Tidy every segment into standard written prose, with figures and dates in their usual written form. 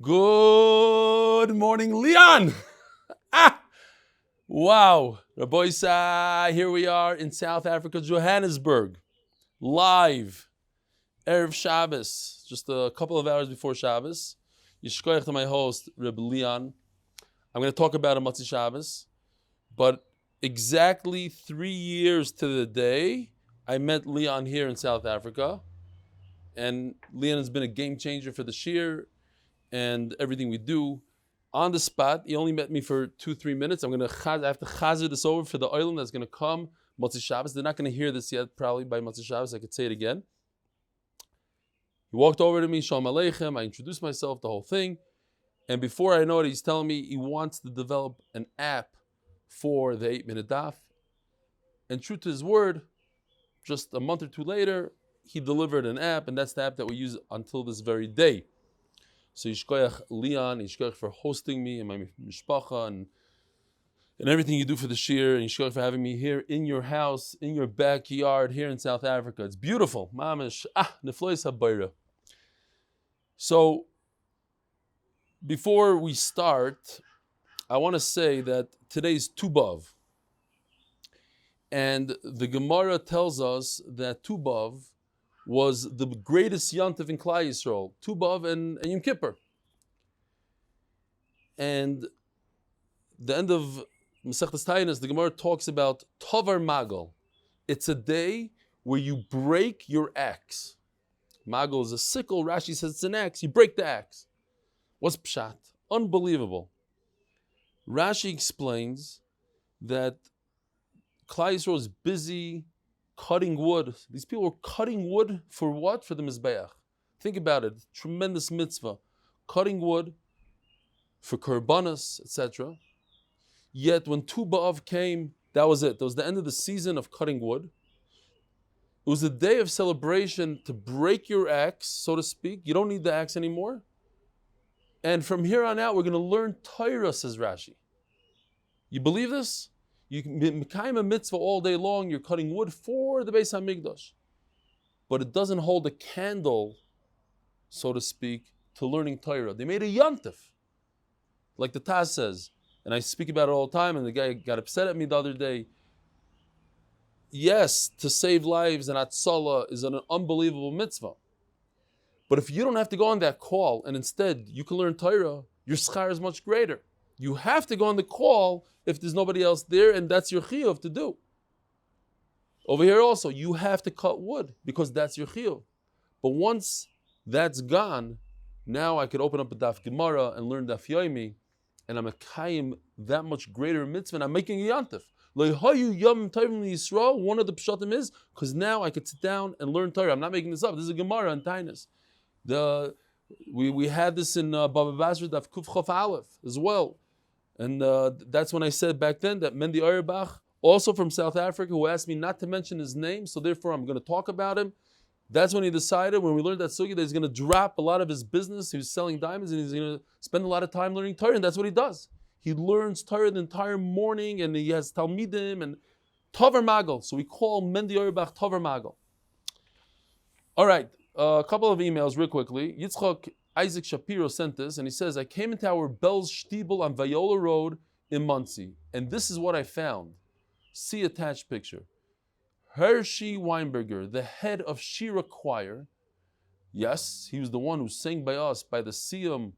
Good morning, Leon. Wow. Rabbi, here we are in South Africa, Johannesburg, live, Erev Shabbos, just a couple of hours before Shabbos. Yishkoyach to my host, Reb Leon. I'm going to talk about a Matzah Shabbos, but exactly 3 years to the day, I met Leon here in South Africa, and Leon has been a game changer for the shir and everything we do. On the spot, he only met me for 2-3 minutes. I have to chazer this over for the oilam that's going to come, Matzah Shabbos. They're not going to hear this yet, probably by Matzah Shabbos. I could say it again. He walked over to me, Shalom Aleichem. I introduced myself, the whole thing. And before I know it, he's telling me he wants to develop an app for the 8-minute daf. And true to his word, just a month or two later, he delivered an app, and that's the app that we use until this very day. So Yishkoyach Leon, Yishkoyach for hosting me and my mishpacha and everything you do for the shir, and Yishkoyach for having me here in your house, in your backyard here in South Africa. It's beautiful. Mamish, neflois habayra. So before we start, I want to say that today's Tu B'Av. And the Gemara tells us that Tu B'Av was the greatest yontif in Klal Yisrael, Tu B'Av and Yom Kippur. And the end of Masechtas Taanis, the Gemara talks about Tovar Magal. It's a day where you break your axe. Magal is a sickle. Rashi says it's an axe. You break the axe. What's pshat? Unbelievable. Rashi explains that Klal Yisrael is busy cutting wood. These people were cutting wood for what? For the Mizbeach. Think about it. Tremendous mitzvah. Cutting wood for korbanos, etc. Yet when Tu B'Av came, that was it. That was the end of the season of cutting wood. It was a day of celebration to break your axe, so to speak. You don't need the axe anymore. And from here on out, we're going to learn Torah, says Rashi. You believe this? You can mekayim a mitzvah all day long. You're cutting wood for the Beis HaMikdash, but it doesn't hold a candle, so to speak, to learning Torah. They made a yontif, like the Taz says, and I speak about it all the time. And the guy got upset at me the other day. Yes, to save lives and hatzlacha is an unbelievable mitzvah, but if you don't have to go on that call and instead you can learn Torah, your schar is much greater. You have to go on the call if there's nobody else there, and that's your chiyuv to do. Over here also, you have to cut wood because that's your chiyuv. But once that's gone, now I could open up a Daf Gemara and learn Daf Yomi, and I'm a Chaim that much greater mitzvah, and I'm making a yontif. One of the pshatim is, because now I could sit down and learn Torah. I'm not making this up. This is a Gemara and Taanis. We had this in Baba Basra Daf Kuf Chof Aleph as well. And that's when I said back then that Mendy Auerbach, also from South Africa, who asked me not to mention his name, so therefore I'm going to talk about him. That's when he decided, when we learned that sugya, that he's going to drop a lot of his business. He was selling diamonds, and he's going to spend a lot of time learning Torah, and that's what he does. He learns Torah the entire morning, and he has Talmidim, and Tovar Magal. So we call Mendy Auerbach Tovar Magal. All right, a couple of emails real quickly. Yitzchak Isaac Shapiro sent this, and he says, I came into our Bell's Shtibel on Viola Road in Muncie, and this is what I found. See attached picture. Hershey Weinberger, the head of Shira Choir. Yes, he was the one who sang by us by the Siyum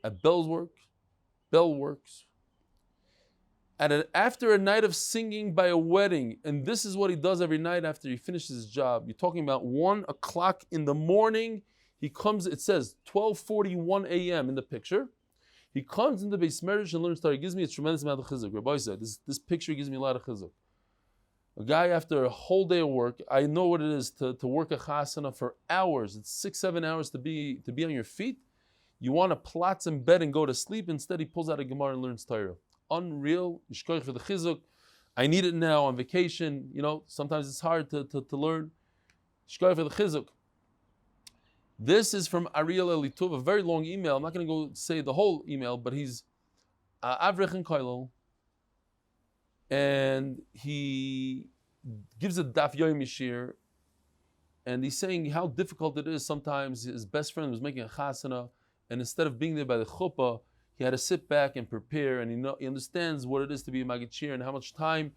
at Bell Works. After a night of singing by a wedding, and this is what he does every night after he finishes his job. You're talking about 1 o'clock in the morning. He comes, it says 12:41 a.m. in the picture. He comes into Beis Medrash and learns Torah. It gives me a tremendous amount of chizuk. Rabbi said, this picture gives me a lot of chizuk. A guy after a whole day of work, I know what it is to work a chasana for hours. It's 6-7 hours to be on your feet. You want to plot in bed and go to sleep. Instead, he pulls out a Gemara and learns Torah. Unreal. Yishkoich for the chizuk. I need it now on vacation. You know, sometimes it's hard to learn. Yishkoich for the chizuk. This is from Ariel Elituv, a very long email. I'm not going to go say the whole email, but he's Avrech and Koilel, and he gives a Daf Yomi shir, and he's saying how difficult it is sometimes. His best friend was making a chasana, and instead of being there by the chuppah, he had to sit back and prepare, and he understands what it is to be a Magid and how much time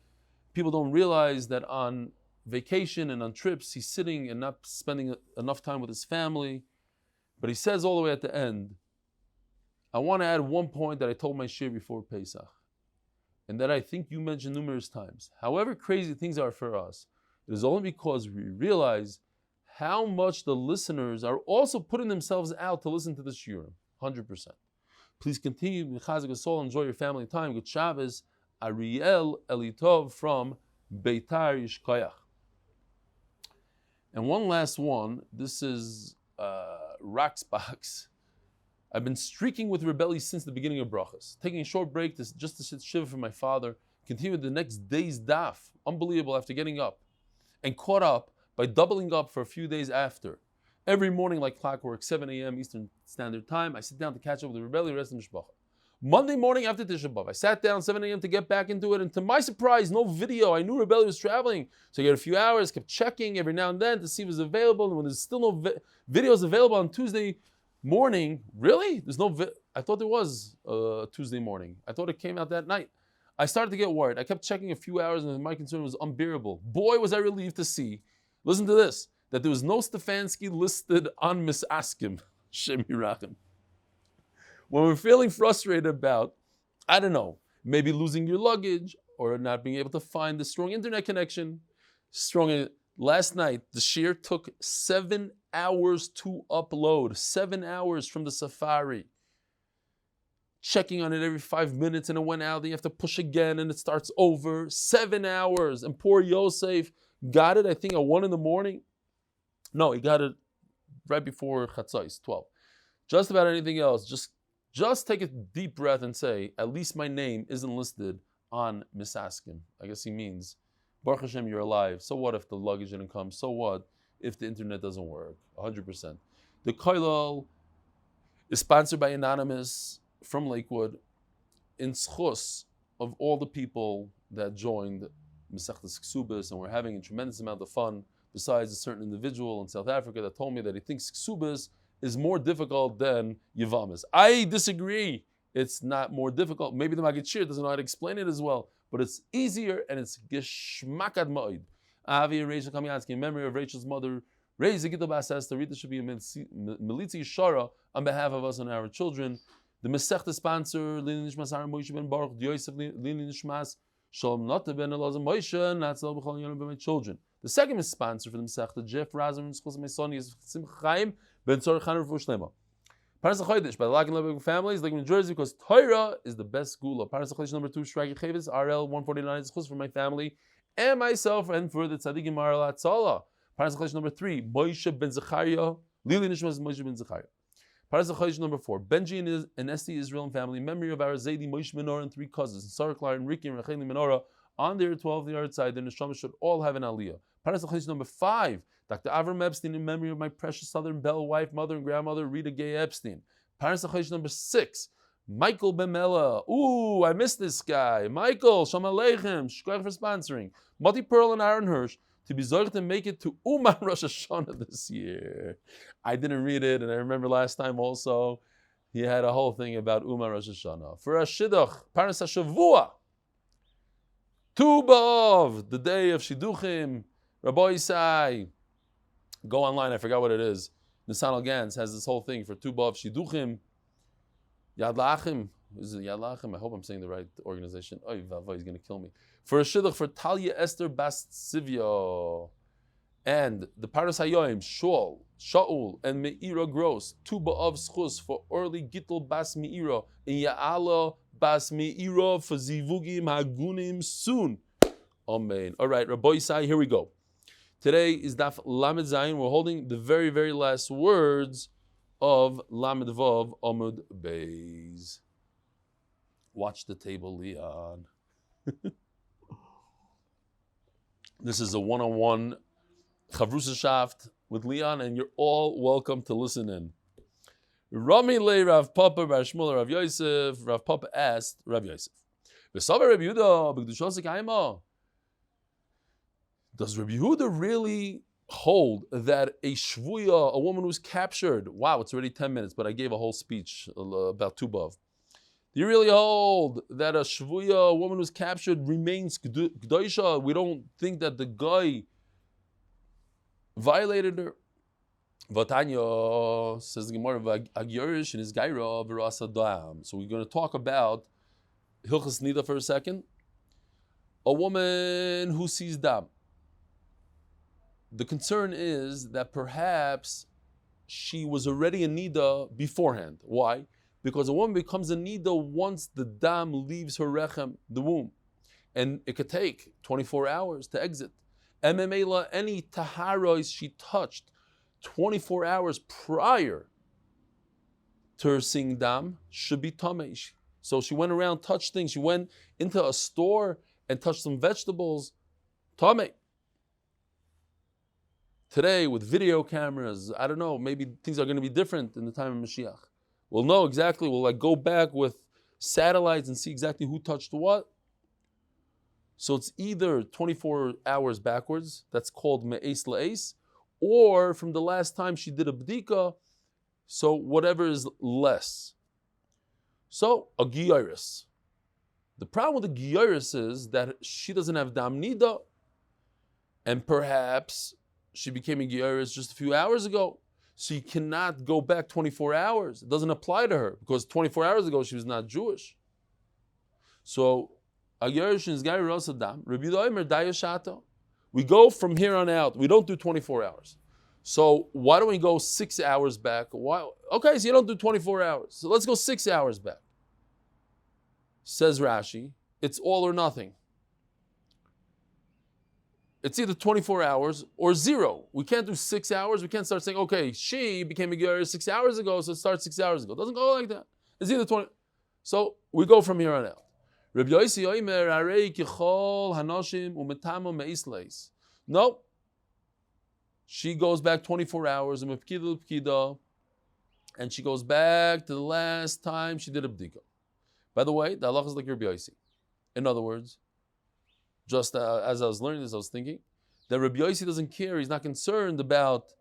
people don't realize that on vacation and on trips, he's sitting and not spending enough time with his family. But he says all the way at the end, I want to add one point that I told my shir before Pesach, and that I think you mentioned numerous times. However crazy things are for us, it is only because we realize how much the listeners are also putting themselves out to listen to the shiurim. 100%. Please continue. Enjoy your family time. Good Shabbos. Ariel Elitov from Beitar Yishkoyach. And one last one. This is Raxbox. I've been streaking with rebellion since the beginning of brachas. Taking a short break just to sit shiva for my father. Continued the next day's daf. Unbelievable after getting up. And caught up by doubling up for a few days after. Every morning, like clockwork, 7 a.m. Eastern Standard Time, I sit down to catch up with the rebellion, rest of Mishpacha. Monday morning after Tisha B'Av, I sat down 7 a.m. to get back into it, and to my surprise, no video. I knew rebellion was traveling, so I got a few hours, kept checking every now and then to see if it was available, and when there's still no videos available on Tuesday morning, really? There's no I thought there was Tuesday morning. I thought it came out that night. I started to get worried. I kept checking a few hours, and my concern was unbearable. Boy, was I relieved to see, listen to this, that there was no Stefansky listed on Misaskim. Shem Yirachim. When we're feeling frustrated about, I don't know, maybe losing your luggage or not being able to find the strong internet connection. Last night, the shir took 7 hours to upload. 7 hours from the Safari. Checking on it every 5 minutes and it went out. Then you have to push again and it starts over. 7 hours. And poor Yosef got it, I think, at 1 a.m. No, he got it right before Chatzos, 12. Just about anything else, just take a deep breath and say, at least my name isn't listed on Misaskim. I guess he means, Baruch Hashem, you're alive. So what if the luggage didn't come? So what if the internet doesn't work? 100%. The Koilal is sponsored by Anonymous from Lakewood in zchus of all the people that joined Masechtas Kesubos, and we're having a tremendous amount of fun. Besides a certain individual in South Africa that told me that he thinks Kesubos is more difficult than Yevamis. I disagree. It's not more difficult. Maybe the Magid Shir doesn't know how to explain it as well, but it's easier and it's geschmakad ma'id. Avi Rachel Kamiansky, in memory of Rachel's mother, raise the Gittel Bas Esther. Rita should be a militzi Shara on behalf of us and our children. The Masechta sponsor, Lini Nishmas Sara Moshe Ben Baruch, Yosef Lini Nishmas, Shalom Nata Ben Elazar Moshe, Natzal B'chol Yonim Ben my children. The second is sponsor for the Masechta, Jeff Rosner, and zchus my son, Simcha Chaim, Ben Torah Chana Refuah Shlaima. Paras HaChodesh by the Lock and Lebovic families, Lakewood New Jersey, because Torah is the best segula. Paras HaChodesh number 2, Shragi Chafetz RL149, zchus for my family and myself, and for the Tzaddikim of RL Hatzalah. Paras HaChodesh number 3, Moshe Ben Zechariah, Lili Nishmas Moshe Ben Zechariah. Paras HaChodesh number 4, Benjy Estie Israel Family, memory of our Zayde Moshe Menora and 3 cousins, Sara Klein, Ricki Racheli Menora, on their 12th-yard side. Their neshama should all have an aliyah. Paras HaChodesh number 5, Dr. Avrum Epstein, in memory of my precious Southern Belle wife, mother, and grandmother, Rita Gay Epstein. Paras HaChodesh number 6, Michael Bemela. Ooh, I missed this guy. Michael, Shalom Aleichem, Shkoyach for sponsoring. Mati Pearl and Aaron Hirsch, to be zorg to make it to Uman Rosh Hashanah this year. I didn't read it, and I remember last time also, he had a whole thing about Uman Rosh Hashanah. For a Shidduch, Paras HaShavua, Tu B'Av, the day of Shidduchim, Rabbi Isai. Go online, I forgot what it is. Nisan Gans has this whole thing for Tu B'Av Shidduchim. Yad La'achim. Is it Yad La'achim? I hope I'm saying the right organization. Oh, he's going to kill me. For a Shidduch for Talia Esther Bas Tzivyo. And the Paras Hayoim, Shaul, and Meira Gross. Tu B'Av zchus for Orly Gittel Bas Meira. And Ya'ala Bas Meira for Zivugim Hagunim soon. Amen. All right, Rabbi Isai, here we go. Today is Daf Lamed Zayin. We're holding the very, very last words of Lamed Vav Amud Beis. Watch the table, Leon. This is a one-on-one Chavrusashaft with Leon, and you're all welcome to listen in. Rami Le Rav Papa Bar Shmuel Rav Yosef. Rav Papa asked Rav Yosef, "V'savar Rabbi Yehuda b'kedushos kaima." Does Rabbi Yehuda really hold that a shvuya, a woman who's captured, wow, it's already 10 minutes, but I gave a whole speech about Tubav. Do you really hold that a shvuya, a woman who's captured, remains g'daisha? We don't think that the guy violated her. Vatanya says the Gemara, Agyorish in his gaira v'rasa dam. So we're going to talk about Hilchas Nida for a second. A woman who sees dam. The concern is that perhaps she was already a nida beforehand. Why? Because a woman becomes a nida once the dam leaves her rechem, the womb. And it could take 24 hours to exit. Ememela, any taharos she touched 24 hours prior to her seeing dam should be tamei. So she went around, touched things. She went into a store and touched some vegetables. Tamei. Today, with video cameras, I don't know, maybe things are going to be different in the time of Mashiach. We'll know exactly. We'll go back with satellites and see exactly who touched what. So it's either 24 hours backwards, that's called me'es la'es, or from the last time she did a bdika, so whatever is less. So, a giyaris. The problem with the giyaris is that she doesn't have dam nida, and perhaps she became a giyaris just a few hours ago. So you cannot go back 24 hours. It doesn't apply to her because 24 hours ago she was not Jewish. So, we go from here on out. We don't do 24 hours. So why don't we go 6 hours back? Why? Okay, so you don't do 24 hours. So let's go 6 hours back. Says Rashi, it's all or nothing. It's either 24 hours or zero. We can't do 6 hours. We can't start saying, okay, she became a girl 6 hours ago, so it starts 6 hours ago. It doesn't go like that. It's either 20. So we go from here on out. No. She goes back 24 hours and she goes back to the last time she did a bdika. By the way, the halacha is like Rabbi Yosef. In other words, just as I was learning this, I was thinking that Rabbi Yosef doesn't care. He's not concerned about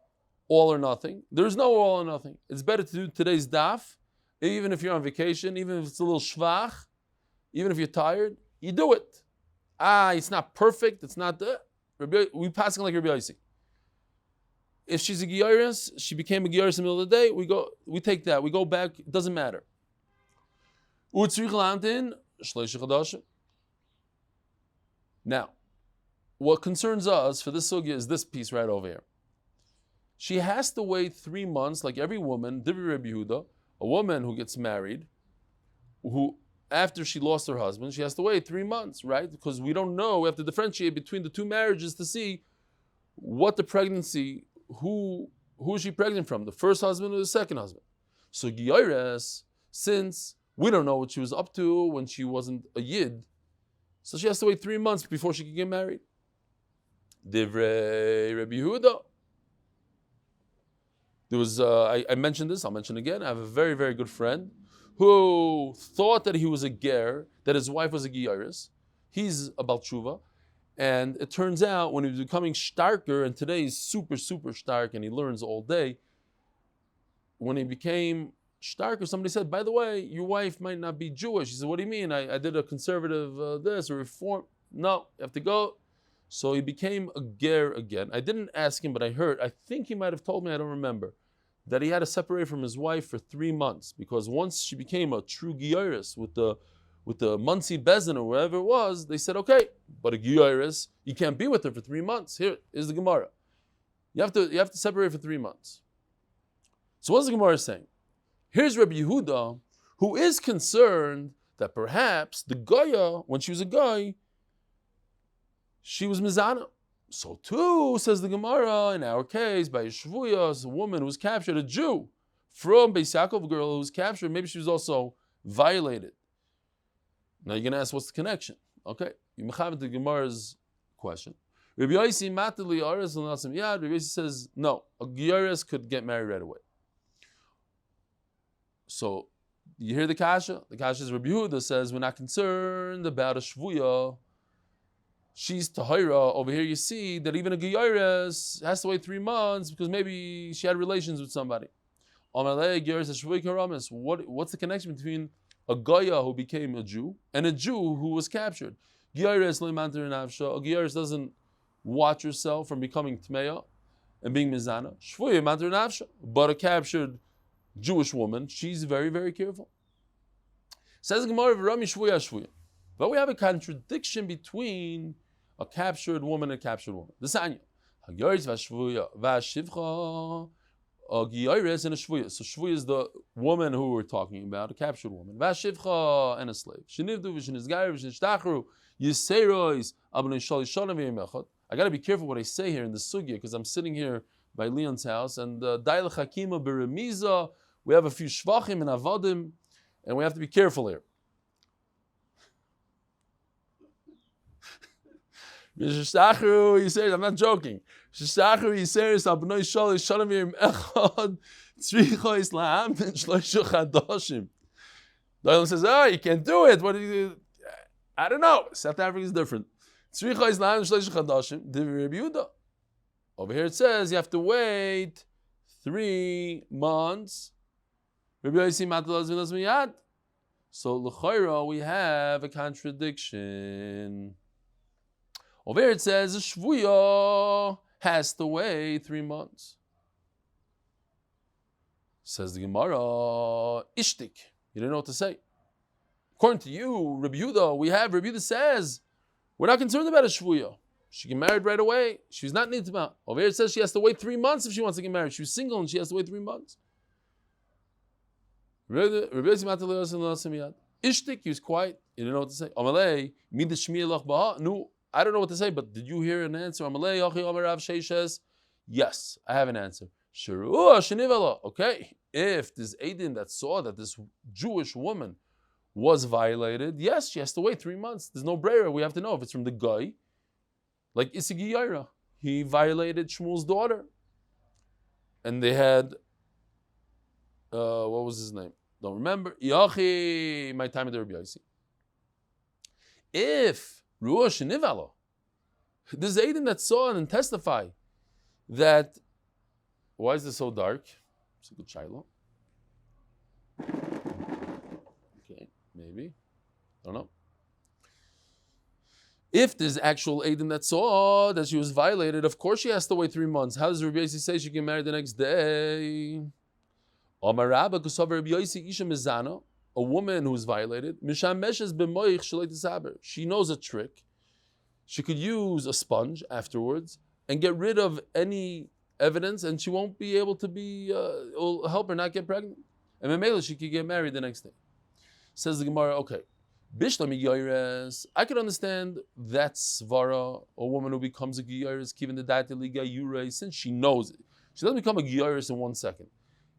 all or nothing. There's no all or nothing. It's better to do today's daf, even if you're on vacation, even if it's a little shvach, even if you're tired, you do it. It's not perfect. It's not the. We pass it like Rabbi Yosef. If she's a giyaris, she became a giyaris in the middle of the day. We take that. We go back. It doesn't matter. Now, what concerns us for this sugya is this piece right over here. She has to wait 3 months, like every woman, Divri Rabbi Yehuda, a woman who gets married, who after she lost her husband, she has to wait 3 months, right? Because we don't know. We have to differentiate between the two marriages to see what the pregnancy, who is she pregnant from, the first husband or the second husband. So Giyares, since we don't know what she was up to when she wasn't a Yid, so she has to wait 3 months before she can get married. Divrei Rabbi Yehuda. There was, I mentioned this, I'll mention again. I have a very, very good friend who thought that he was a ger, that his wife was a giyaris. He's a Baal Tshuva. And it turns out when he was becoming starker, and today he's super, super stark and he learns all day, when he became starker, somebody said, by the way, your wife might not be Jewish. He said, what do you mean? I did a conservative this or reform. No, you have to go. So he became a ger again. I didn't ask him, but I heard, I think he might have told me, I don't remember, that he had to separate from his wife for 3 months because once she became a true giyaris with the Muncie Bezin or wherever it was, they said, okay, but a giyaris, you can't be with her for 3 months. Here is the Gemara. You have to separate for 3 months. So what's the Gemara saying? Here's Rabbi Yehuda, who is concerned that perhaps the Goya, when she was a guy, she was Mizana. So too, says the Gemara, in our case, by a Shvuya, a woman who was captured, a Jew, from Beis Yaakov, a girl who was captured, maybe she was also violated. Now you're going to ask, what's the connection? Okay, you mechavet the Gemara's question. Rabbi Yosef matali ares l'nasim yad. Rabbi Yosef says, no, a giyaris could get married right away. So, you hear the kasha? The kasha is Rabbi Yehuda says, we're not concerned about a shvuya. she's tahira. Over here you see that even a Geiris has to wait 3 months because maybe she had relations with somebody. What's the connection between a Goya who became a Jew and a Jew who was captured? A Geiris doesn't watch herself from becoming Tmeya and being Mizana. But a captured Jewish woman, she's very, very careful. Says Gemara, but we have a contradiction between a captured woman and a captured woman. The Sanya. A Geiris and a Shvuya. So Shvuya is the woman who we're talking about, a captured woman. Vashivcha and a slave. I got to be careful what I say here in the sugya because I'm sitting here by Leon's house and we have a few shvachim and avodim and we have to be careful here. He says, I'm not joking. He says, Doyle says, oh, you can't do it. What do you? I don't know. South Africa is different. Over here it says you have to wait 3 months. So l'chayra we have a contradiction. Over here it says a shvuya has to wait 3 months. Says the Gemara, ishtik. You don't know what to say. According to you, Rabbi Yehuda says, we're not concerned about a shvuya. She get married right away. She's not nitma. Over here it says she has to wait 3 months if she wants to get married. She was single and she has to wait 3 months. Ishtik, he was quiet. He didn't know what to say. Amalei, no, I don't know what to say, but did you hear an answer? Yes, I have an answer. Okay, if this Aiden that saw that this Jewish woman was violated, yes, she has to wait 3 months. There's no brayer. We have to know if it's from the guy, like Isigi Yaira. He violated Shmuel's daughter. And they had, what was his name? Don't remember. Yachi, my time at the Rabbi Yossi. If Ruah Shenivala, this Aiden that saw and testified that, why is this so dark? It's a good shiloh. Okay, maybe. Don't know. If there's actual Aiden that saw that she was violated, of course she has to wait 3 months. How does Rabbi Yossi say she can marry the next day? A woman who's violated, she knows a trick. She could use a sponge afterwards and get rid of any evidence, and she won't be able to be, it'll help her not get pregnant. And Memela, she could get married the next day. Says the Gemara, okay, Bishlami Yoires, I could understand that Svara, a woman who becomes a Yoires, given the Datili Gayure, since she knows it. She doesn't become a Yoires in 1 second.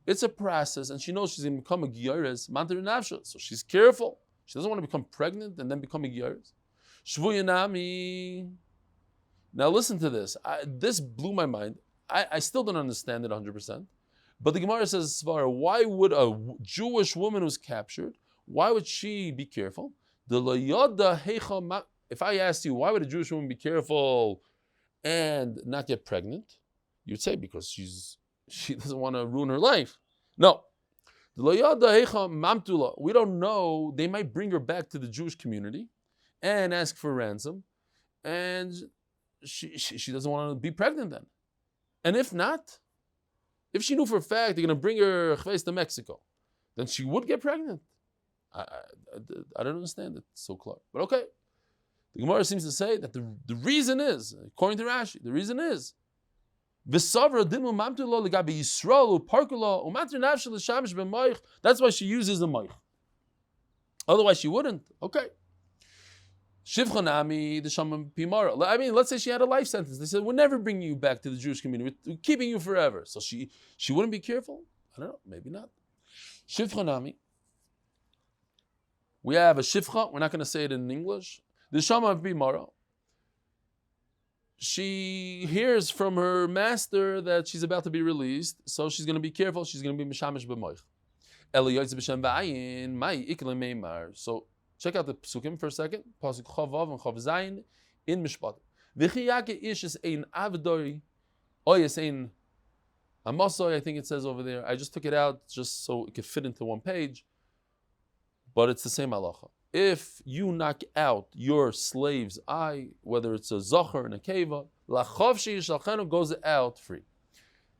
It's a process, and she knows she's going to become a Yoires, Mantar Nafsha, so she's careful. She doesn't want to become pregnant and then become a Yoires. Shvuyanami. Now listen to this. This blew my mind. I still don't understand it 100%. But the Gemara says, Svara, why would a Jewish woman who's captured, why would she be careful? If I asked you, why would a Jewish woman be careful and not get pregnant? You'd say because she doesn't want to ruin her life. No. We don't know. They might bring her back to the Jewish community and ask for ransom. And she doesn't want to be pregnant then. And if not, if she knew for a fact they're going to bring her to Mexico, then she would get pregnant. I don't understand it so clear. But okay. The Gemara seems to say that the reason is, according to Rashi, the reason is that's why she uses the moich. Otherwise she wouldn't. Okay. Shivchanami, the Shamam Pimara. I mean, let's say she had a life sentence. They said, we're never bringing you back to the Jewish community. We're keeping you forever. So she wouldn't be careful? I don't know. Maybe not. Shivchanami. We have a shivcha. We're not going to say it in English. The Shamam Pimara. She hears from her master that she's about to be released, so she's going to be careful. She's going to be mishamish b'moich. So check out the psukim for a second. Pasuk Chavav and Chav Zayin. in Mishpat. V'chiyake ish is ein avdoi, oyes ein amasoy, I think it says over there. I just took it out just so it could fit into one page. But it's the same halacha. If you knock out your slave's eye, whether it's a zachar and a keva, lachav she'yishalchenu goes out free.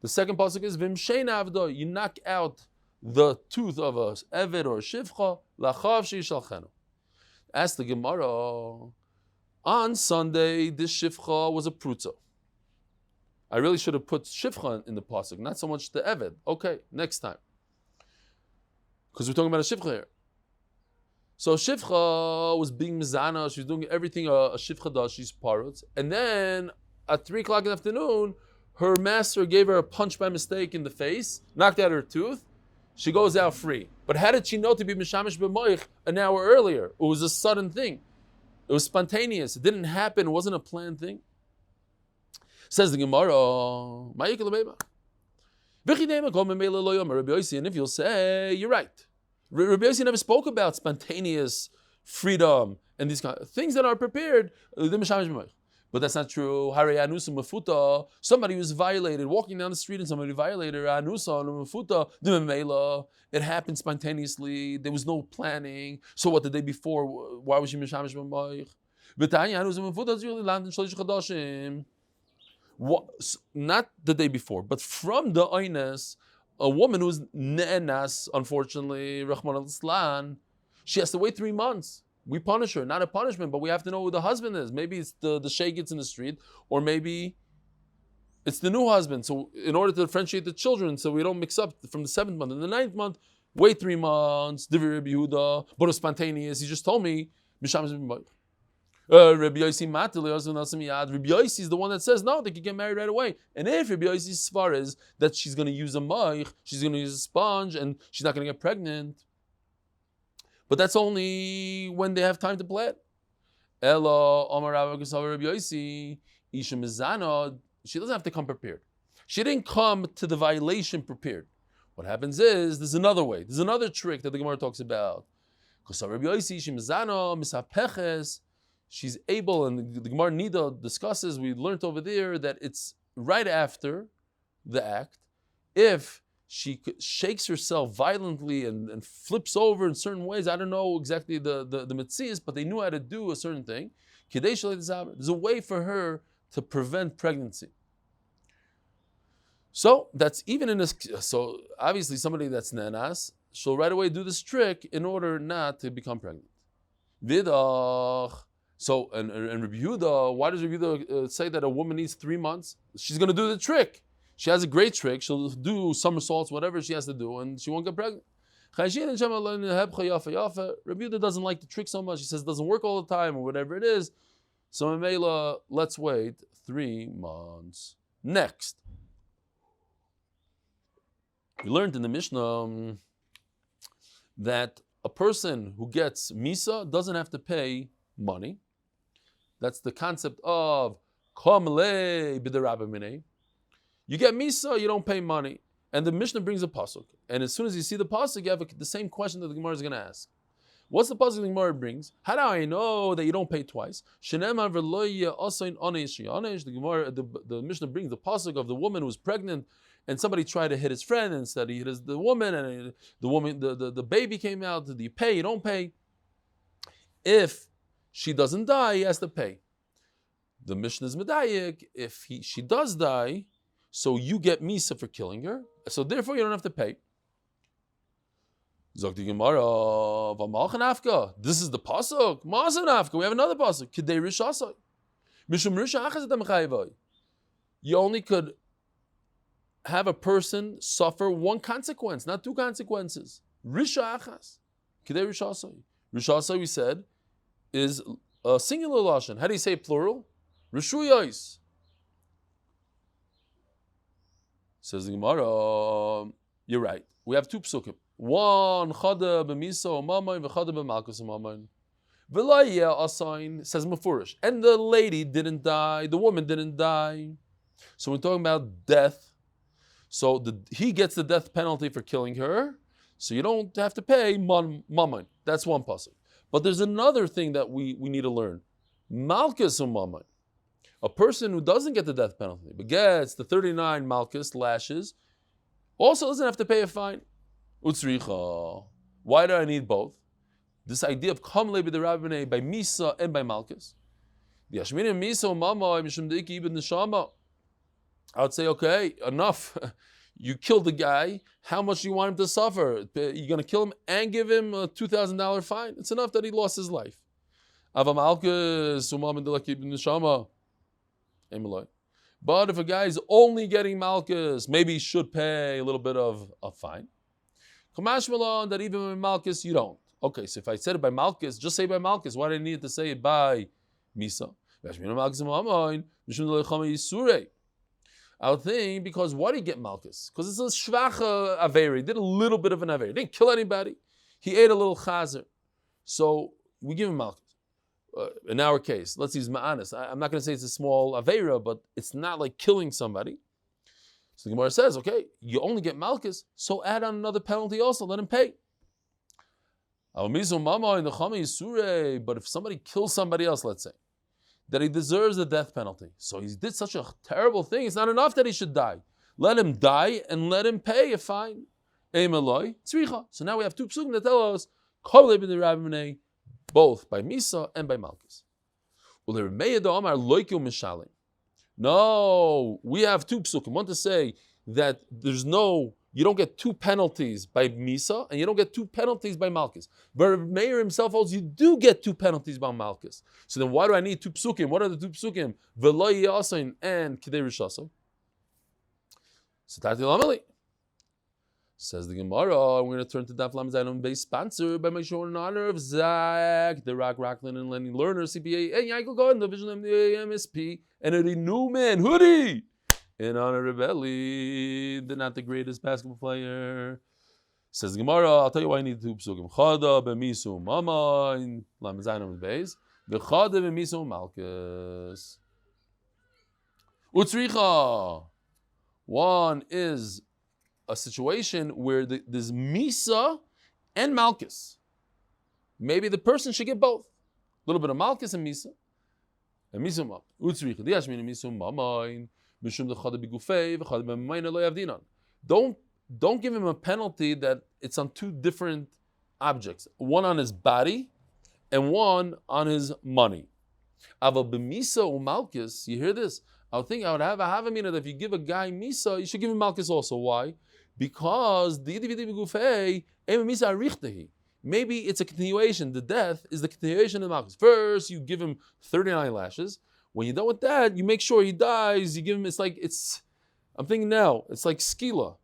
The second pasuk is v'mshein avdo. You knock out the tooth of a eved or a shivcha, lachav she'yishalchenu. Ask the Gemara. On Sunday, this shivcha was a prutza. I really should have put shivcha in the pasuk, not so much the eved. Okay, next time, because we're talking about a shivcha here. So Shivcha was being mizana, she was doing everything a Shivcha does, she's parrots. And then at 3 o'clock in the afternoon, her master gave her a punch by mistake in the face, knocked out her tooth, she goes out free. But how did she know to be Mishamish b'moich an hour earlier? It was a sudden thing. It was spontaneous. It didn't happen. It wasn't a planned thing. Says the Gemara, and if you'll say, you're right. Rabbi Yosef never spoke about spontaneous freedom and these kind of things that are prepared. But that's not true. Somebody was violated, walking down the street and somebody violated it happened spontaneously. There was no planning. So what, the day before, why was she mishamish b'moich? Not the day before, but from the oines, a woman who's ne'enas, unfortunately, Rahman al-Islan, she has to wait 3 months. We punish her, not a punishment, but we have to know who the husband is. Maybe it's the shaygetz in the street, or maybe it's the new husband. So in order to differentiate the children, so we don't mix up from the 7th month and the 9th month, wait 3 months, Divrei Rabbi Yehuda, but it was spontaneous. He just told me, Rabbi Yossi Rabbi Yossi is the one that says no, they can get married right away. And if Rabbi Yossi's svar is that she's going to use a maich, she's going to use a sponge, and she's not going to get pregnant, but that's only when they have time to plan. Ella Omar Rabbi Yossi, Isha Mizana, she doesn't have to come prepared. She didn't come to the violation prepared. What happens is there's another way. There's another trick that the Gemara talks about. Because Rabbi Yossi, Isha Mizana, Misapeches. She's able, and the Gemara Nida discusses, we learned over there that it's right after the act. If she shakes herself violently and flips over in certain ways, I don't know exactly the metzias, but they knew how to do a certain thing. There's a way for her to prevent pregnancy. So that's even in this. So obviously somebody that's nenas, she'll right away do this trick in order not to become pregnant. Vidach. So, and Rabbi Yehuda, why does Rabbi Yehuda say that a woman needs 3 months? She's going to do the trick. She has a great trick. She'll do somersaults, whatever she has to do, and she won't get pregnant. Rabbi Yehuda doesn't like the trick so much. He says it doesn't work all the time, or whatever it is. So, Mamela, let's wait 3 months. Next. We learned in the Mishnah that a person who gets Misa doesn't have to pay money. That's the concept of Kamle b'derabimine. You get Misa, you don't pay money. And the Mishnah brings a pasuk. And as soon as you see the pasuk, you have the same question that the Gemara is going to ask. What's the pasuk the Gemara brings? How do I know that you don't pay twice? The Mishnah brings the pasuk of the woman who was pregnant and somebody tried to hit his friend, and instead he hit the woman, and the baby came out. Do you pay? You don't pay. If she doesn't die, he has to pay. The Mishnah is medayik. If she does die, so you get misa for killing her, so therefore you don't have to pay. Zok the Gemara, this is the pasuk. We have another pasuk. Kidei rishasai. Mishum risha achas etam chayvai. You only could have a person suffer one consequence, not 2 consequences. Risha achas. Kidei rishasai. Rishasai, we said, is a singular lashon. How do you say plural? Rishuyos. Says the Gemara, you're right. We have 2 psukim. One chada b'misa u'mamayim v'chada b'malkus u'mamayim. V'layeh asayin says mefurish. And the lady didn't die. The woman didn't die. So we're talking about death. So he gets the death penalty for killing her. So you don't have to pay mamayim. That's one pasuk. But there's another thing that we need to learn. Malchus umamai. A person who doesn't get the death penalty, but gets the 39 malchus lashes, also doesn't have to pay a fine. Utzricha. Why do I need both? This idea of kam le b'derabinei by misa and by malchus. The Yashminim misa umamai mishum deiki ibn neshama. I would say, okay, enough. You killed the guy. How much do you want him to suffer? You're going to kill him and give him a $2,000 fine? It's enough that he lost his life. But if a guy is only getting malchus, maybe he should pay a little bit of a fine. That even by malchus, you don't. Okay, so if I said it by malchus, just say by malchus. Why do I need to say it by misa? I would think because why did he get malchus? Because it's a shvacha averi. He did a little bit of an averi. He didn't kill anybody. He ate a little chazer. So we give him malchus. In our case, let's use ma'anis. I'm not going to say it's a small avera, but it's not like killing somebody. So the Gemara says, okay, you only get malchus, so add on another penalty also. Let him pay. But if somebody kills somebody else, let's say, that he deserves the death penalty. So he did such a terrible thing. It's not enough that he should die. Let him die and let him pay a fine. So now we have two psukim that tell us both by misa and by malchus. No, we have two psukim. One to say that you don't get two penalties by misa, and you don't get two penalties by malchus. But Meir himself holds you do get two penalties by malchus. So then why do I need two psukim? What are the two psukim? V'lo yasayin and kidei rishasay. So Tati Lamali. Says the Gemara, we're going to turn to Daf Yomi Beis, sponsored by my show in honor of Zach, the Rock Rocklin and Lenny Lerner, CPA, and Yankee Gordon, the Vision of the MSP, and Eddie Newman, Hoodie. In honor of Eli, not the greatest basketball player. Says the Gemara, I'll tell you why I need two psukim. Chada b'misu mama in Amud Beis, v'chada b'misu malchus. Utzricha. One is a situation where there's misa and malchus. Maybe the person should get both. A little bit of malchus and misa. And misa mama. Utzricha. Diashmin misu mama. Don't give him a penalty that it's on two different objects. One on his body and one on his money. Aval b'misa u'malchus, you hear this? I would have a havamina that if you give a guy misa, you should give him malchus also. Why? Because maybe it's a continuation. The death is the continuation of malchus. First, you give him 39 lashes. When you're done with that, you make sure he dies. You give him, I'm thinking now, it's like skila.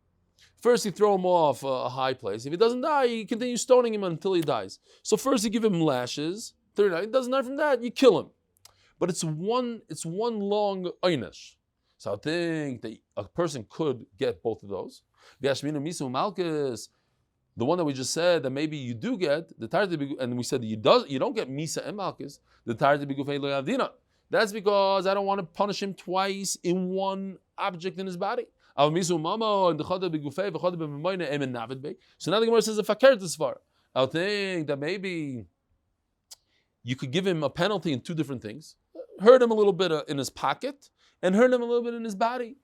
First, you throw him off a high place. If he doesn't die, you continue stoning him until he dies. So first, you give him lashes. 39. He doesn't die from that, you kill him. But it's one long einish. So I think that a person could get both of those. The one that we just said that maybe you do get, and we said that you don't get misa and malchus, the tarti b'gufei lo yavdina. That's because I don't want to punish him twice in one object in his body. So now the Gemara says a fakir this far. I think that maybe you could give him a penalty in two different things. Hurt him a little bit in his pocket and hurt him a little bit in his body.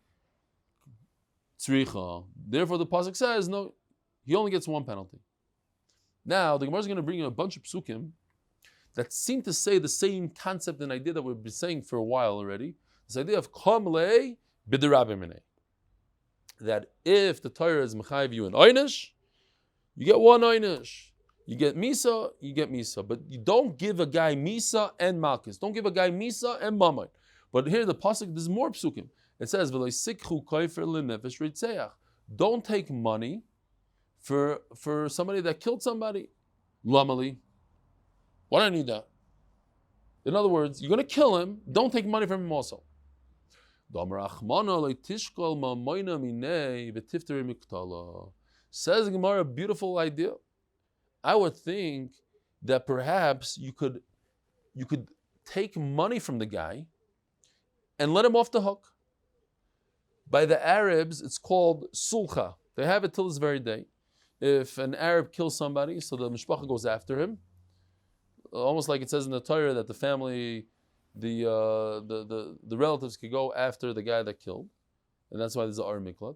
Therefore the pasuk says, no, he only gets one penalty. Now the Gemara is going to bring you a bunch of psukim that seem to say the same concept and idea that we've been saying for a while already. This idea of kamlei b'derabimene. That if the Torah is mechayiv you an einish, you get one einish. You get misa, but you don't give a guy misa and malchus. Don't give a guy misa and mamon. But here the pasuk, there's more psukim. It says, don't take money for somebody that killed somebody. Lamali. Why do I need that? In other words, you're going to kill him, don't take money from him also. Says the Gemara, a beautiful idea. I would think that perhaps you could take money from the guy and let him off the hook. By the Arabs, it's called sulcha. They have it till this very day. If an Arab kills somebody, so the mishpacha goes after him, almost like it says in the Torah that the family the relatives could go after the guy that killed, and that's why there's an Ar Miklat.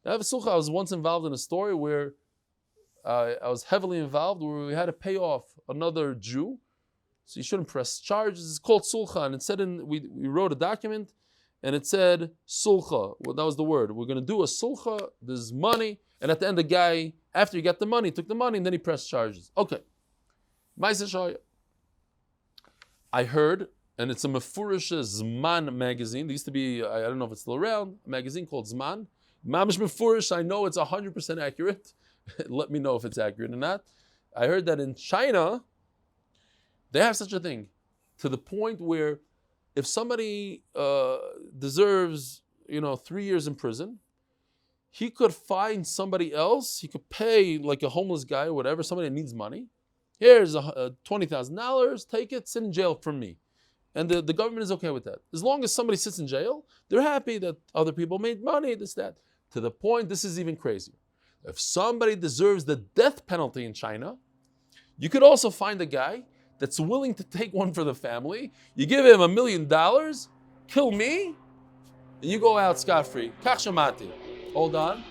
I was once involved in a story where I was heavily involved, where we had to pay off another Jew, so you shouldn't press charges. It's called sulcha, and it said we wrote a document, and it said sulcha. Well, that was the word. We're going to do a sulcha. There's money, and at the end, the guy, after he got the money, took the money, and then he pressed charges. Okay, I heard. And it's a Mefurish Zman magazine. There used to be, I don't know if it's still around, a magazine called Zman. Mamish Mefurish, I know it's 100% accurate. Let me know if it's accurate or not. I heard that in China, they have such a thing, to the point where if somebody deserves, 3 years in prison, he could find somebody else. He could pay like a homeless guy or whatever, somebody that needs money. Here's $20,000, take it, sit in jail for me. And the government is okay with that. As long as somebody sits in jail, they're happy that other people made money, this, that. To the point, this is even crazier. If somebody deserves the death penalty in China, you could also find a guy that's willing to take one for the family. You give him $1 million, kill me, and you go out scot-free. Kach shamati. Hold on.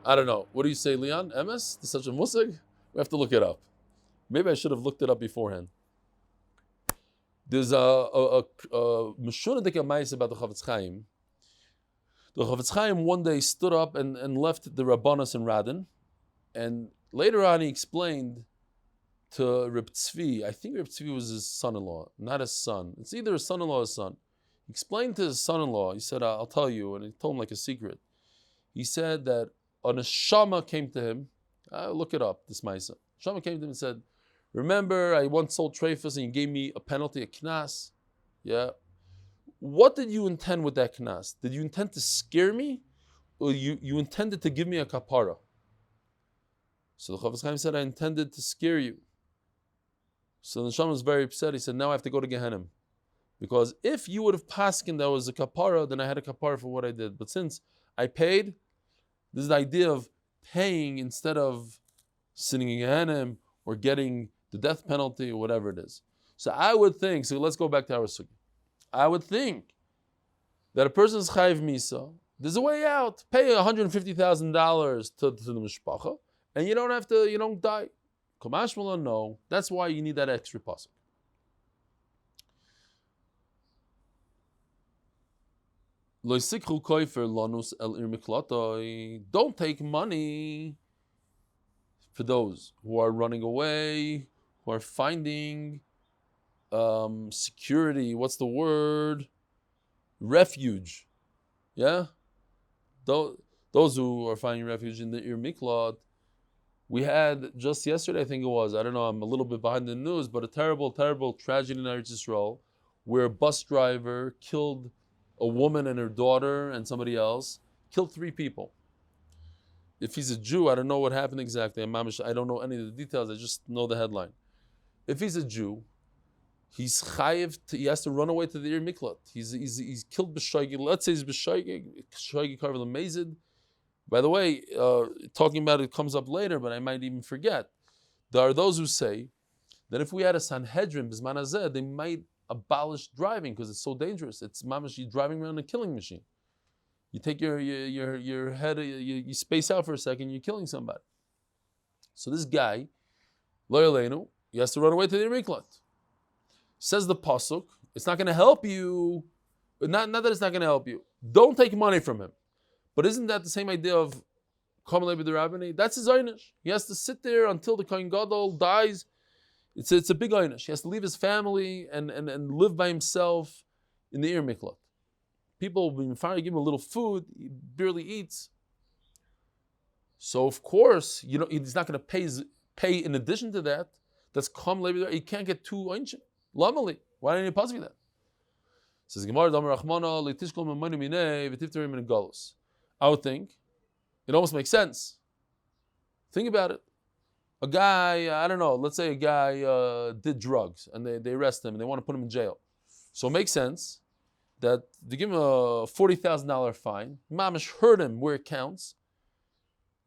I don't know. What do you say, Leon? Emes? There's such a musig? We have to look it up. Maybe I should have looked it up beforehand. There's a Meshunadik Amais about the Chaim. The Chaim one day stood up and left the Rabbanos in Radin, and later on he explained to Reb Tzvi, I think Reb Tzvi was his son-in-law, not his son. It's either his son-in-law or his son. He explained to his son-in-law, he said, I'll tell you, and he told him like a secret. He said that a neshama came to him, look it up, this Maisa. Neshama came to him and said, remember, I once sold treifas and you gave me a penalty, a knas. Yeah. What did you intend with that knas? Did you intend to scare me? Or you intended to give me a kapara? So the Chafetz Chaim said, I intended to scare you. So the Neshama was very upset. He said, now I have to go to Gehenna. Because if you would have paskin that was a kapara, then I had a kapara for what I did. But since I paid, this is the idea of paying instead of sitting in Gehenna or getting the death penalty or whatever it is. So I would think, so let's go back to our sugi. I would think that a person's chayiv misa, there's a way out. Pay $150,000 to the mishpacha, and you don't die. Kamash Mala, no. That's why you need that extra pasuk. Don't take money for those who are running away, who are finding security. What's the word? Refuge. Yeah? Those who are finding refuge in the Ir Miklat. We had just yesterday, I think it was, I don't know, I'm a little bit behind the news, but a terrible, terrible tragedy in Eretz Yisrael where a bus driver killed a woman and her daughter and somebody else, killed 3 people. If he's a Jew, I don't know what happened exactly. I don't know any of the details, I just know the headline. If he's a Jew, he's chayiv, he has to run away to the Ir Miklat. He's killed b'shoigig. Let's say he's b'shoigig karvel amazed. By the way, talking about it comes up later, but I might even forget. There are those who say that if we had a Sanhedrin b'zman hazeh, they might abolish driving because it's so dangerous. It's mamash, you're driving around a killing machine. You take your head, you space out for a second, you're killing somebody. So this guy, lo yaleinu, he has to run away to the Ir Miklat. Says the pasuk, it's not going to help you. Not that it's not going to help you. Don't take money from him. But isn't that the same idea of Kamalei b'derabbanai? That's his einish. He has to sit there until the Kohen Gadol dies. It's a big einish. He has to leave his family and live by himself in the Ir Miklat. People will be fine, give him a little food, he barely eats. So of course, he's not going to pay in addition to that. That's Kamalei b'derabbanai. He can't get 2 einshim. Lamali. Why didn't he pass me that? Says Gemara, I would think it almost makes sense. Think about it. A guy, I don't know, let's say a guy did drugs and they arrest him and they want to put him in jail. So it makes sense that they give him a $40,000 fine, mamish hurt him where it counts,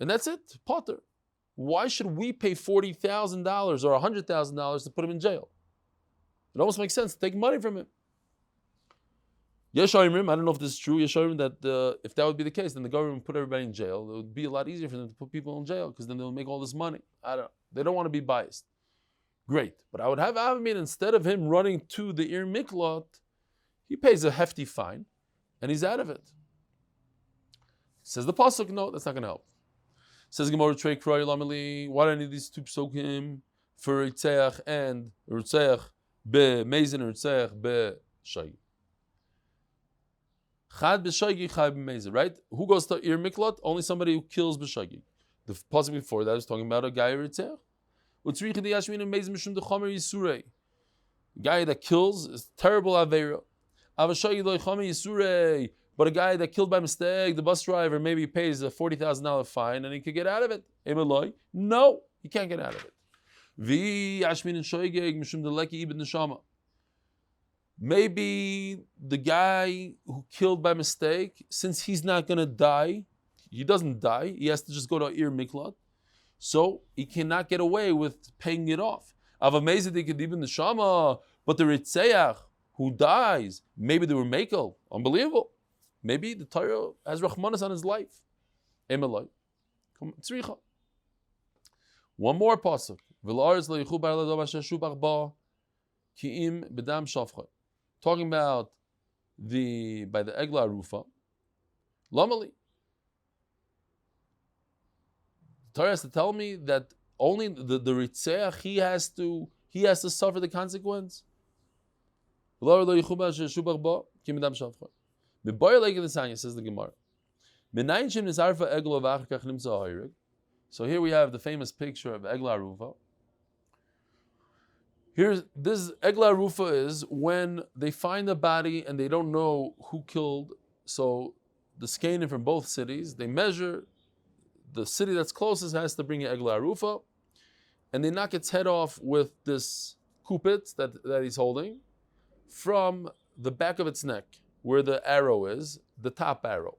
and that's it, potter. why should we pay $40,000 or $100,000 to put him in jail? It almost makes sense to take money from him. Yesharim, I don't know if this is true. Yesharim, that if that would be the case, then the government would put everybody in jail. It would be a lot easier for them to put people in jail because then they'll make all this money. I don't know. They don't want to be biased. Great. But I would have Avmin, instead of him running to the Ir Miklot, he pays a hefty fine and he's out of it. Says the Pasuk, no, that's not going to help. Says Gemara, Trey Kroy Lameli, why do I need these two psukim for Ritzeach and Ritzeach be Mezen and Ritzeach be Shagi? Chad b'shagi, chad b'mezid, right? Who goes to Ir Miklot? Only somebody who kills b'shagi. The pasuk before that is talking about a guy ritzeh. Guy that kills is terrible avera. But a guy that killed by mistake, the bus driver maybe pays a $40,000 fine and he could get out of it. No, he can't get out of it. Maybe the guy who killed by mistake, since he's not going to die, he doesn't die, he has to just go to Ir Miklat, so he cannot get away with paying it off. But the Ritzeach who dies, maybe they were Mekel, unbelievable. Maybe the Torah has Rachmanas on his life. One more pasuk. Talking about by the Egla Rufa, Lamali. The Torah has to tell me that only the Ritzeach he has to suffer the consequence. Says the Gemara. So here we have the famous picture of Egla Rufa. Here's this Egla Rufa is when they find the body and they don't know who killed. So the scanin from both cities, they measure the city that's closest has to bring an Egla Rufa, and they knock its head off with this kupit that he's holding from the back of its neck, where the arrow is, the top arrow.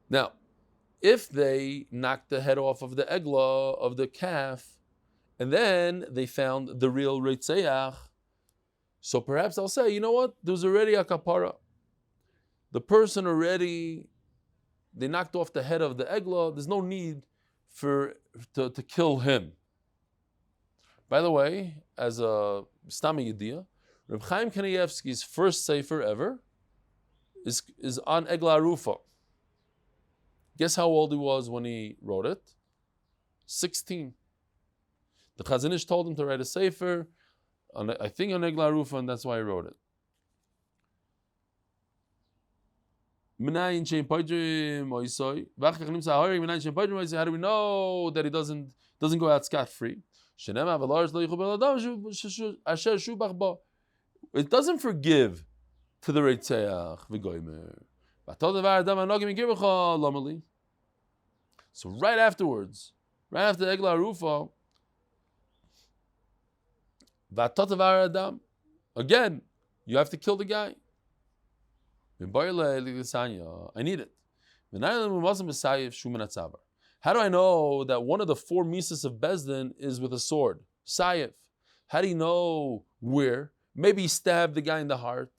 Now, if they knock the head off of the Egla, of the calf, and then they found the real Ritzeach, so perhaps I'll say, you know what? There's already a kapara. The person already, they knocked off the head of the Egla. There's no need to kill him. By the way, as a Stami Yediyah, Reb Chaim Kanievsky's first sefer ever is on Egla Rufa. Guess how old he was when he wrote it? 16. The Chazon Ish told him to write a sefer, I think on Egla Rufa, and that's why he wrote it. How do we know that he doesn't go out scot-free? It doesn't forgive to the Ritzeach. So right afterwards, right after Egla Rufa, again, you have to kill the guy. I need it. How do I know that one of the four mises of Bezdin is with a sword? Sayif. How do you know where? Maybe you stabbed the guy in the heart.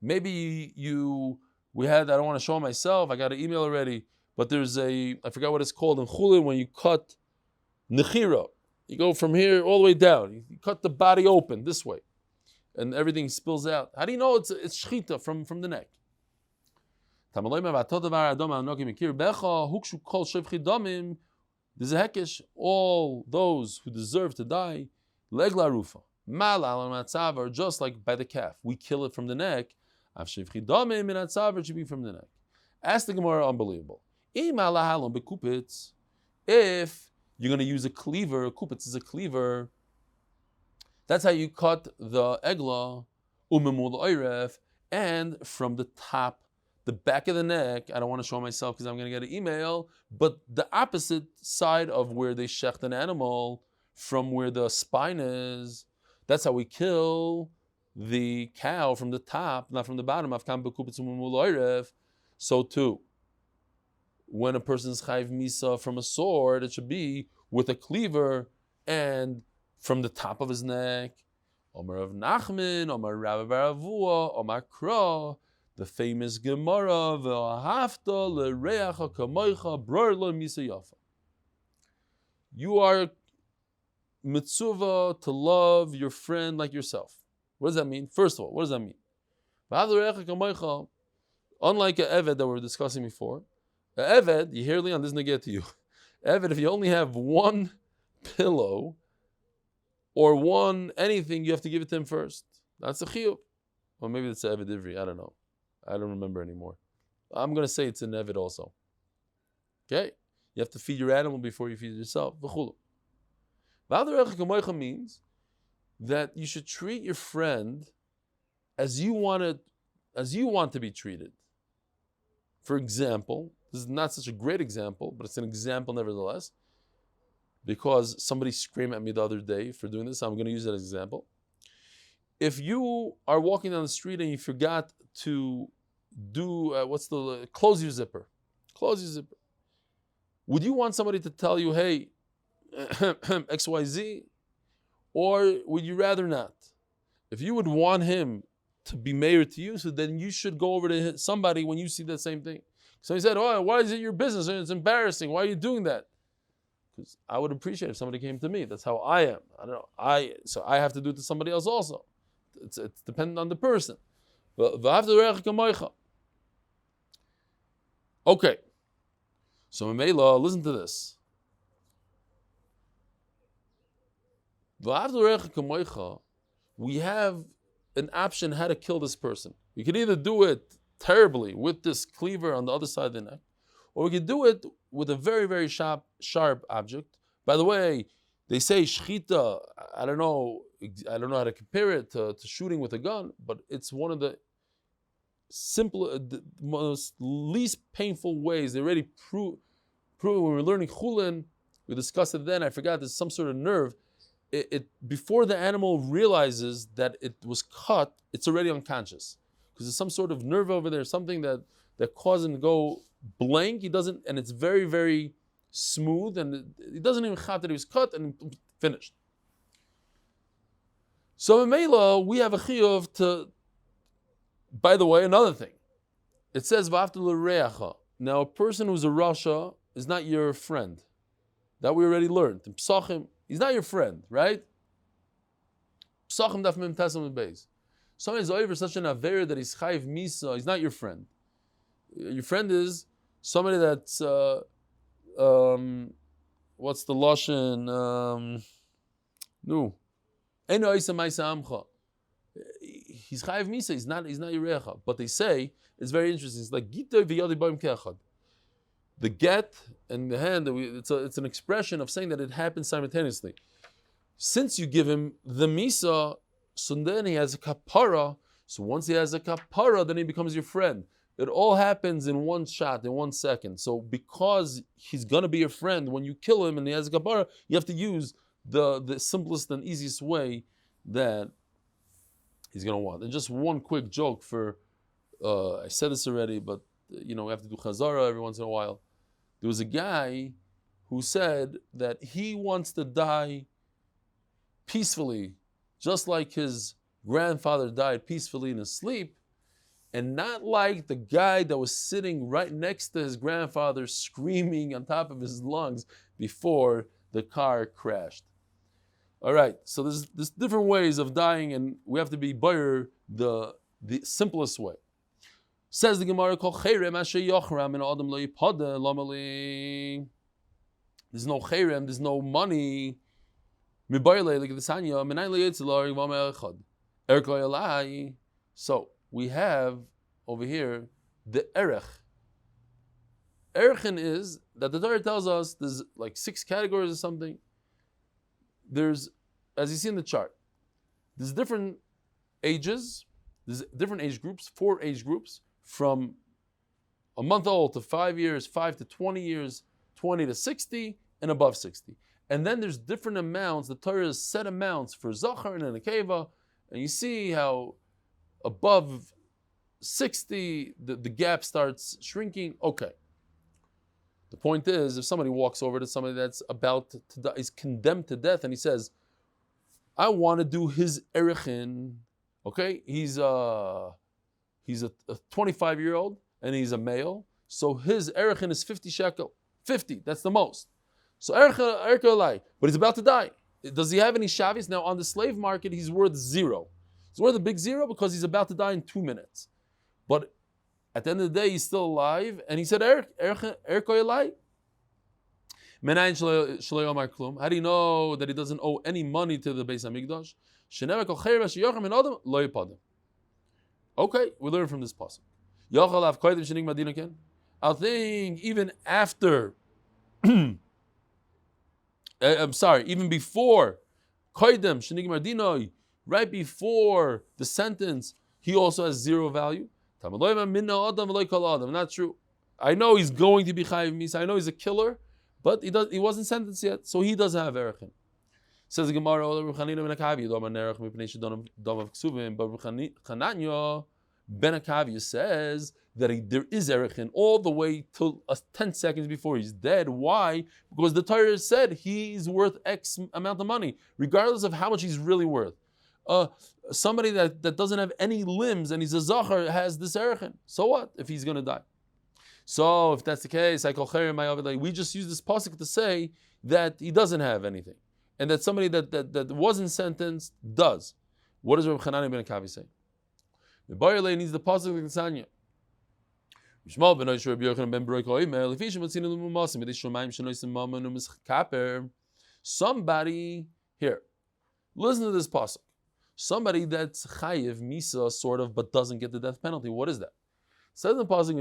Maybe I don't want to show myself, I got an email already, but there's I forgot what it's called in Chulin when you cut Nechira. You go from here all the way down. You cut the body open this way, and everything spills out. How do you know it's shchita from the neck? There's a hekesh. All those who deserve to die, legla rufa, are just like by the calf. We kill it from the neck. It should be from the neck. Ask the Gemara, unbelievable. If you're going to use a cleaver, a kupitz is a cleaver, that's how you cut the egla, and from the top, the back of the neck, I don't want to show myself because I'm going to get an email, but the opposite side of where they shecht an animal, from where the spine is, that's how we kill the cow from the top, not from the bottom. So too, when a person is chayiv misa from a sword, it should be with a cleaver and from the top of his neck. Omar of Nachman, Omar Rabbi Baravua, Omar Kra, the famous Gemara, Ve'ahavta le'reacha kamoicha bror lo misa yafa. You are mitzvah to love your friend like yourself. What does that mean? First of all, what does that mean? Unlike an eved that we were discussing before, an eved, you hear Leon, this is going to get to you. Eved, if you only have one pillow or one anything, you have to give it to him first. That's a chiyuv. Or maybe it's an eved ivri, I don't know. I don't remember anymore. I'm going to say it's an eved also. Okay? You have to feed your animal before you feed yourself. Means that you should treat your friend as you want to be treated. For example, this is not such a great example, but it's an example nevertheless, because somebody screamed at me the other day for doing this. I'm going to use that as an example. If you are walking down the street and you forgot to do close your zipper. Close your zipper. Would you want somebody to tell you, hey, XYZ, or would you rather not? If you would want him to be mayor to you, so then you should go over to somebody when you see that same thing. So he said, oh, why is it your business? It's embarrassing. Why are you doing that? Because I would appreciate if somebody came to me. That's how I am. I don't know. So I have to do it to somebody else also. It's dependent on the person. Okay. So Mamela, listen to this. We have an option how to kill this person. We could either do it terribly with this cleaver on the other side of the neck, or we could do it with a very, very sharp object. By the way, they say shchita, I don't know how to compare it to shooting with a gun, but it's one of the the most least painful ways. They already prove when we were learning chulin, we discussed it then, I forgot, there's some sort of nerve. It before the animal realizes that it was cut, it's already unconscious. Because there's some sort of nerve over there, something that causes him to go blank. He doesn't, and it's very, very smooth, and he doesn't even have that he was cut and finished. So in Mela, we have a chiyuv to, by the way, another thing. It says, V'afta l'reacha. Now, a person who's a Rasha is not your friend. That we already learned. In Psachim, he's not your friend, right? Psachim daf mem tesam beis. Somebody's over such an aver that he's chayiv misa. He's not your friend. Your friend is somebody that's what's the lashon? No, eno isa ma'isa amcha. He's chayiv misa. He's not your recha. But they say it's very interesting. It's like gitay v'yadi b'im ke'achad. The get and the hand, it's an expression of saying that it happens simultaneously. Since you give him the misa, so then he has a kapara. So once he has a kapara, then he becomes your friend. It all happens in one shot, in 1 second. So because he's going to be your friend, when you kill him and he has a kapara, you have to use the simplest and easiest way that he's going to want. And just one quick joke for, I said this already, but we have to do chazara every once in a while. There was a guy who said that he wants to die peacefully, just like his grandfather died peacefully in his sleep, and not like the guy that was sitting right next to his grandfather screaming on top of his lungs before the car crashed. All right, so there's different ways of dying, and we have to be bayer the simplest way. Says the Gemara, there's no cherem, there's no money. So we have over here the erech. Erechin is that the Torah tells us there's like 6 categories or something. There's, as you see in the chart, there's different ages, there's different age groups, 4 age groups, from a month old to 5 years, 5 to 20 years, 20 to 60, and above 60. And then there's different amounts. The Torah has set amounts for Zachar and Nekeva, and you see how above 60, the gap starts shrinking. Okay. The point is, if somebody walks over to somebody that's about to die, is condemned to death, and he says, I want to do his erechin, okay? He's a 25-year-old, and he's a male, so his erechin is 50 shekel. 50, that's the most. So erechin, but he's about to die. Does he have any shavis? Now, on the slave market, he's worth 0. He's worth a big 0 because he's about to die in 2 minutes. But at the end of the day, he's still alive, and he said, Erko. How do you know that he doesn't owe any money to the Beis Hamikdash? Okay, we learn from this pasuk. I'll think even after, I'm sorry, even before, right before the sentence, he also has 0 value. Not true. I know he's going to be chayiv misa. I know he's a killer, but he wasn't sentenced yet, so he doesn't have erechin. Says the Gemara, but Ben Akavia says that there is erechin all the way till 10 seconds before he's dead. Why? Because the Torah said he's worth X amount of money, regardless of how much he's really worth. Somebody that doesn't have any limbs and he's a zachar has this erechin. So what if he's going to die? So if that's the case, we just use this pasuk to say that he doesn't have anything, and that somebody that wasn't sentenced does. What does Rav Chanani ben Akavi say? The Bayerle needs the pasuk of Ksanya. Somebody here, listen to this pasuk. Somebody that's chayiv misa sort of, but doesn't get the death penalty. What is that? It says in the pasuk,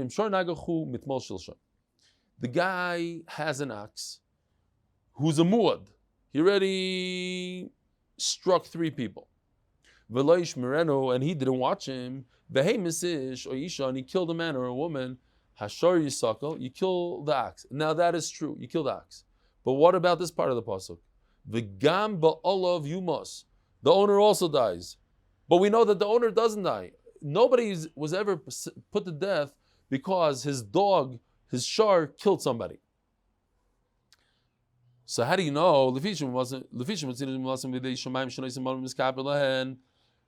the guy has an ox who's a muad. He already struck 3 people. And he didn't watch him. And he killed a man or a woman. You kill the ox. Now that is true. You kill the ox. But what about this part of the pasuk? V'gam ba'olav yumas. The owner also dies. But we know that the owner doesn't die. Nobody was ever put to death because his dog, his shar, killed somebody. So how do you know?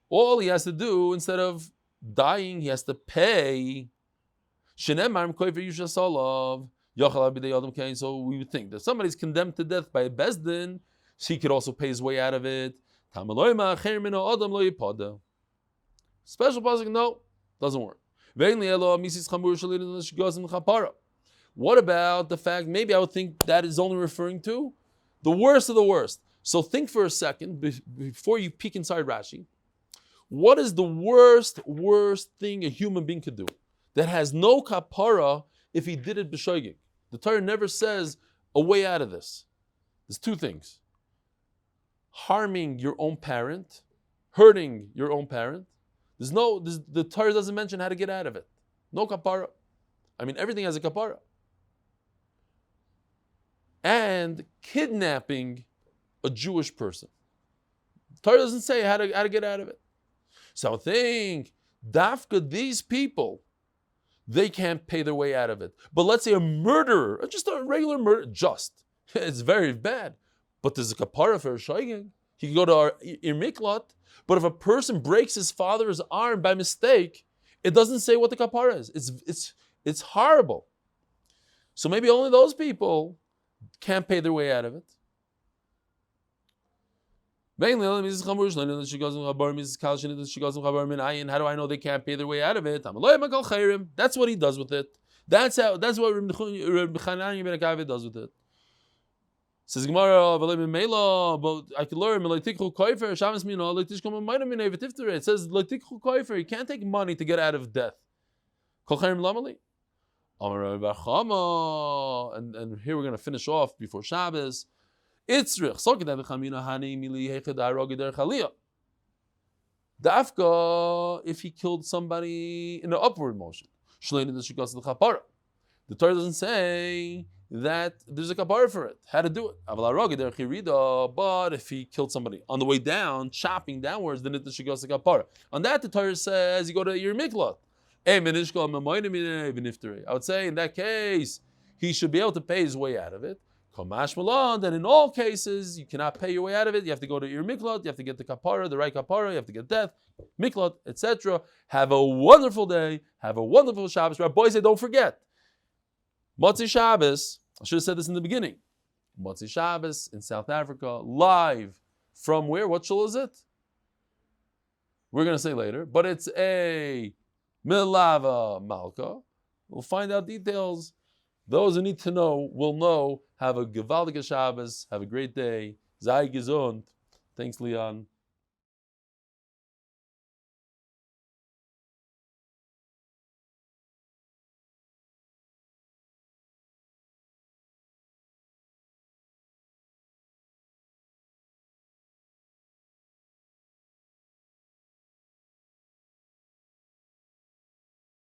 All he has to do, instead of dying, he has to pay. So we would think that somebody's condemned to death by a bezdin, so he could also pay his way out of it. Special pasuk, no, doesn't work. What about the fact, maybe I would think that is only referring to the worst of the worst. So think for a second, before you peek inside Rashi, what is the worst thing a human being could do that has no kapara if he did it b'shoigig? The Torah never says a way out of this. There's 2 things. Harming your own parent, hurting your own parent. The Torah doesn't mention how to get out of it. No kapara. I mean, everything has a kapara. And kidnapping a Jewish person. The Torah doesn't say how to get out of it. So I think, dafka, these people, they can't pay their way out of it. But let's say a murderer, just a regular murder, it's very bad. But there's a kapara for a shaygin. He can go to our irmiklat. But if a person breaks his father's arm by mistake, it doesn't say what the kapara is. It's horrible. So maybe only those people can't pay their way out of it. How do I know they can't pay their way out of it? That's what he does with it. That's what Reb Chanani ben Akavi does with it. Says Gemara, but I can learn. It says you can't take money to get out of death. And here we're going to finish off before Shabbos. Dafka, if he killed somebody in an upward motion. The Torah doesn't say that there's a kapara for it. How to do it? But if he killed somebody on the way down, chopping downwards, then it's a kapara. On that, the Torah says you go to your miklat. I would say in that case, he should be able to pay his way out of it. Kamash Malon, then in all cases, you cannot pay your way out of it. You have to go to your miklot, you have to get the kapara, the right kapara, you have to get death, miklot, etc. Have a wonderful day, have a wonderful Shabbos. Rabbi said, don't forget, Motzi Shabbos, I should have said this in the beginning, Motzi Shabbos in South Africa, live from where? What shul is it? We're going to say later, but it's a Milava Malka. We'll find out details. Those who need to know will know. Have a gewaltige Shabbos. Have a great day. Sei gesund. Thanks, Leon.